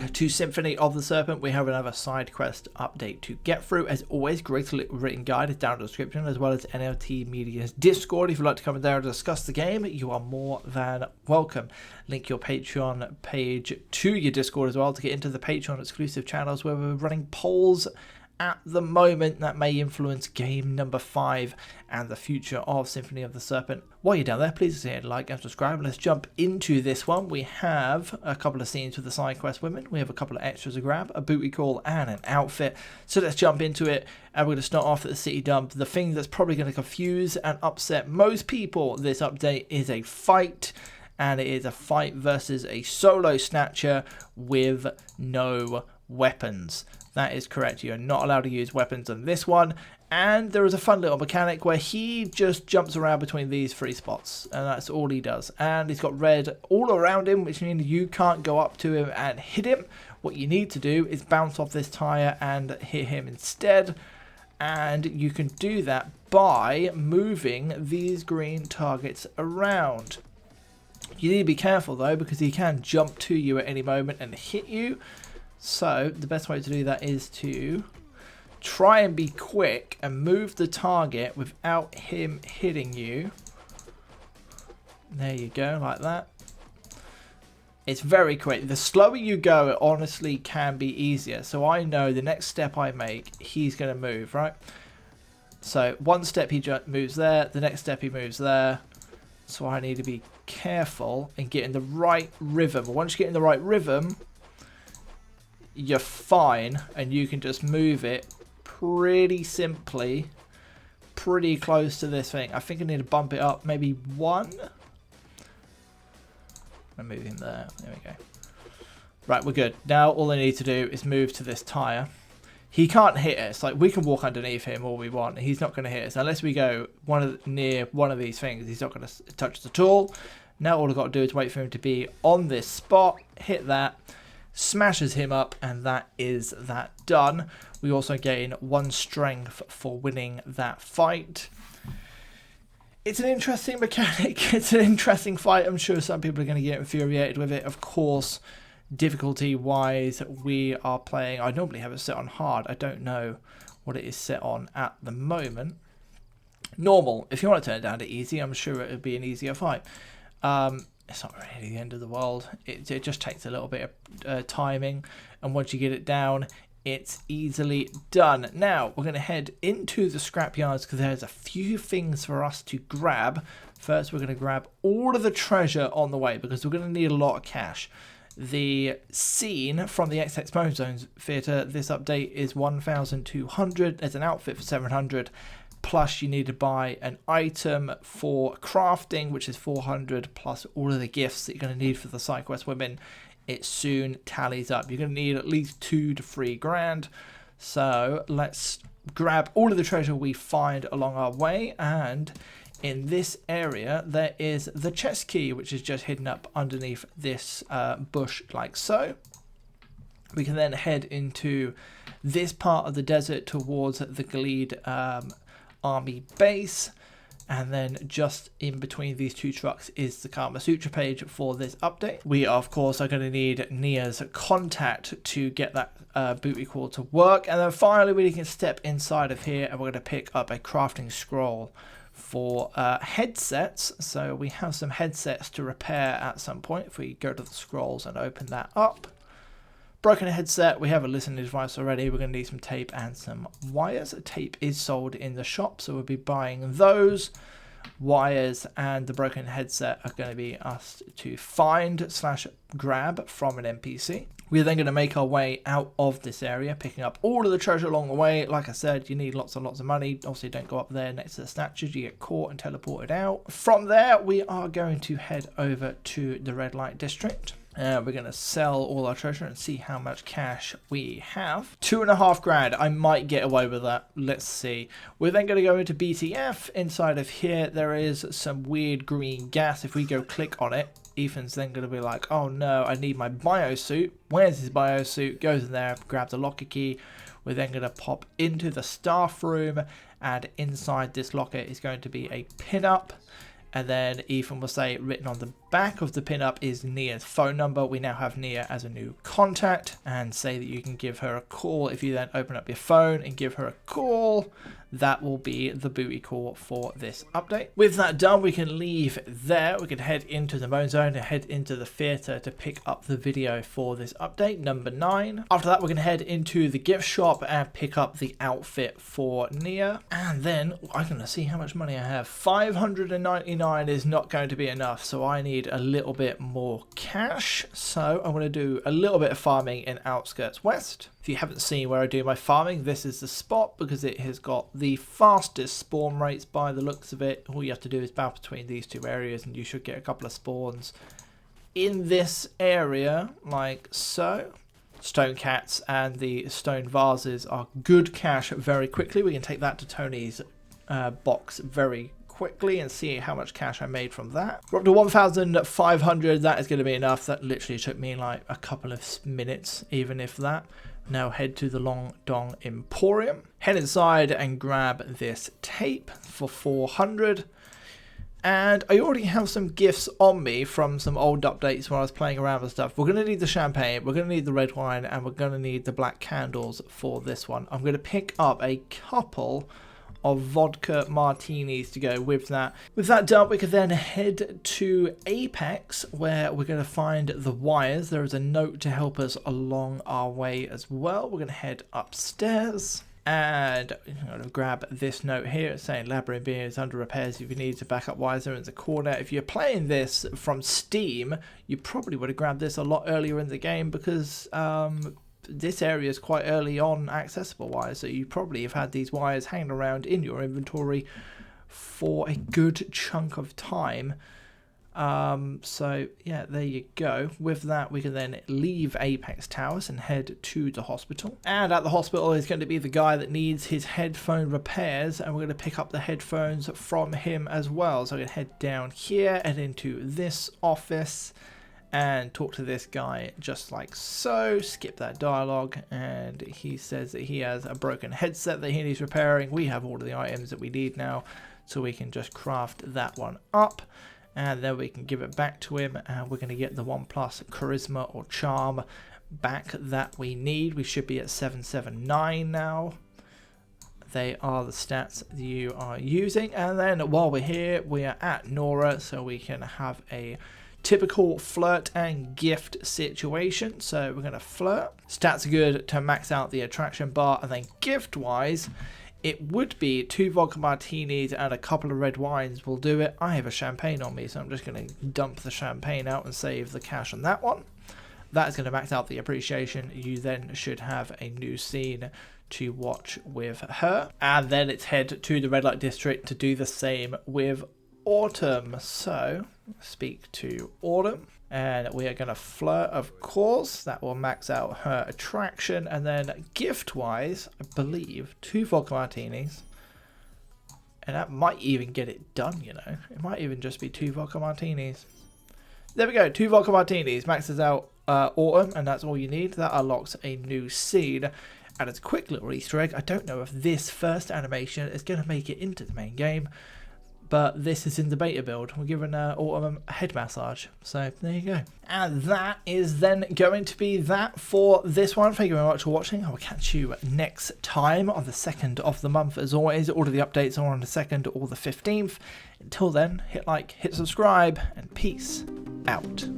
back to Symphony of the Serpent. We have another side quest update to get through. As always, great written guide is down in the description, as well as NLT Media's Discord. If you'd like to come in there and discuss the game, you are more than welcome. Link your Patreon page to your Discord as well to get into the Patreon exclusive channels where we're running polls at the moment that may influence game number 5 and the future of Symphony of the Serpent. While you're down there, please hit like and subscribe. Let's jump into this one. We have a couple of scenes with the side quest women. We have a couple of extras to grab, a booty call and an outfit. So let's jump into it, and we're going to start off at the city dump. The thing that's probably going to confuse and upset most people this update is a fight, and it is a fight versus a solo snatcher with no weapons. That is correct. You are not allowed to use weapons on this one. And there is a fun little mechanic where he just jumps around between these 3 spots. And that's all he does. And he's got red all around him, which means you can't go up to him and hit him. What you need to do is bounce off this tire and hit him instead. And you can do that by moving these green targets around. You need to be careful though, because he can jump to you at any moment and hit you. So the best way to do that is to try and be quick and move the target without him hitting you. There you go, like that. It's very quick. The slower you go, it honestly can be easier. So I know the next step I make, he's going to move, right? So one step he moves there, the next step he moves there. So I need to be careful and get in the right rhythm. Once you get in the right rhythm, you're fine, and you can just move it pretty simply, pretty close to this thing. I think I need to bump it up maybe 1. I'm moving there. There we go. Right, we're good. Now all I need to do is move to this tire. He can't hit us. Like, we can walk underneath him all we want. He's not going to hit us unless we go near one of these things. He's not going to touch the tool. Now all I've got to do is wait for him to be on this spot, hit that, smashes him up, and that is that done. We also gain 1 strength for winning that fight. It's an interesting mechanic. It's an interesting fight. I'm sure some people are going to get infuriated with it. Of course, difficulty wise, we are playing, I normally have it set on hard. I don't know what it is set on at the moment. Normal. If you want to turn it down to easy, I'm sure it would be an easier fight. It's not really the end of the world. It just takes a little bit of timing, and once you get it down, it's easily done. Now we're going to head into the scrapyards because there's a few things for us to grab. First, we're going to grab all of the treasure on the way because we're going to need a lot of cash. The scene from the XX Mode Zones Theatre, this update is 1,200. There's an outfit for 700. Plus you need to buy an item for crafting, which is 400, plus all of the gifts that you're going to need for the side quest women. It soon tallies up. You're going to need at least 2 to 3 grand. So let's grab all of the treasure we find along our way. And in this area, there is the chest key, which is just hidden up underneath this bush like so. We can then head into this part of the desert towards the Gilead army base, and then just in between these 2 trucks is the Kama Sutra page for this update. We of course are going to need Nia's contact to get that booty call to work, and then finally we can step inside of here and we're going to pick up a crafting scroll for headsets. So we have some headsets to repair at some point. If we go to the scrolls and open that up, broken headset, we have a listening device already. We're going to need some tape and some wires. Tape is sold in the shop, so we'll be buying those. Wires and the broken headset are going to be us to find / grab from an NPC. We're then going to make our way out of this area, picking up all of the treasure along the way. Like I said, you need lots and lots of money. Obviously, don't go up there next to the snatchers. You get caught and teleported out. From there, we are going to head over to the red light district. We're going to sell all our treasure and see how much cash we have. 2.5 grand. I might get away with that. Let's see. We're then going to go into BTF. Inside of here, there is some weird green gas. If we go click on it, Ethan's then going to be like, oh no, I need my biosuit. Where's his biosuit? Goes in there, grabs the locker key. We're then going to pop into the staff room, and inside this locker is going to be a pin-up. And then Ethan will say, written on the back of the pinup is Nia's phone number. We now have Nia as a new contact, and say that you can give her a call. If you then open up your phone and give her a call, that will be the booty call for this update. With that done, we can leave there. We can head into the Moan Zone and head into the theatre to pick up the video for this update, number 9. After that, we're going to head into the gift shop and pick up the outfit for Nia. And then I'm going to see how much money I have. 599 is not going to be enough, so I need a little bit more cash. So I'm going to do a little bit of farming in Outskirts West. If you haven't seen where I do my farming, this is the spot because it has got the fastest spawn rates by the looks of it. All you have to do is bounce between these two areas and you should get a couple of spawns in this area, like so. Stone cats and the stone vases are good cash very quickly. We can take that to Tony's box very quickly and see how much cash I made from that. We're up to 1,500. That is going to be enough. That literally took me like a couple of minutes, even if that. Now head to the Long Dong Emporium. Head inside and grab this tape for 400. And I already have some gifts on me from some old updates when I was playing around with stuff. We're going to need the champagne, we're going to need the red wine, and we're going to need the black candles for this one. I'm going to pick up a couple of vodka martinis to go with that. With that done, we can then head to Apex, where we're going to find the wires. There is a note to help us along our way as well. We're going to head upstairs. And I'm going to grab this note here. It's saying Labyrinth Beam is under repairs. If you need to back up wires, there in the corner. If you're playing this from Steam, you probably would have grabbed this a lot earlier in the game because this area is quite early on accessible wires, so you probably have had these wires hanging around in your inventory for a good chunk of time. So yeah, there you go. With that, we can then leave Apex Towers and head to the hospital. And at the hospital is going to be the guy that needs his headphone repairs, and we're going to pick up the headphones from him as well. So I'm going to head down here and into this office and talk to this guy just like so. Skip that dialogue, and he says that he has a broken headset that he needs repairing. We have all of the items that we need now, so we can just craft that one up, and then we can give it back to him, and we're going to get the 1+ charisma or charm back that we need. We should be at 779 now. They are the stats that you are using. And then while we're here, we are at Nora, so we can have a typical flirt and gift situation. So we're going to flirt. Stats are good to max out the attraction bar. And then gift wise, it would be 2 vodka martinis and a couple of red wines will do it. I have a champagne on me, so I'm just going to dump the champagne out and save the cash on that one. That is going to max out the appreciation. You then should have a new scene to watch with her. And then it's head to the red light district to do the same with Autumn. So speak to Autumn, and we are going to flirt, of course. That will max out her attraction. And then gift wise, I believe 2 vodka martinis, and that might even get it done, you know. It might even just be 2 vodka martinis. There we go, 2 vodka martinis maxes out Autumn, and that's all you need. That unlocks a new scene. And it's a quick little Easter egg. I don't know if this first animation is going to make it into the main game, but this is in the beta build. We're giving Autumn a head massage. So there you go. And that is then going to be that for this one. Thank you very much for watching. I will catch you next time on the 2nd of the month. As always, all of the updates are on the 2nd or the 15th. Until then, hit like, hit subscribe, and peace out.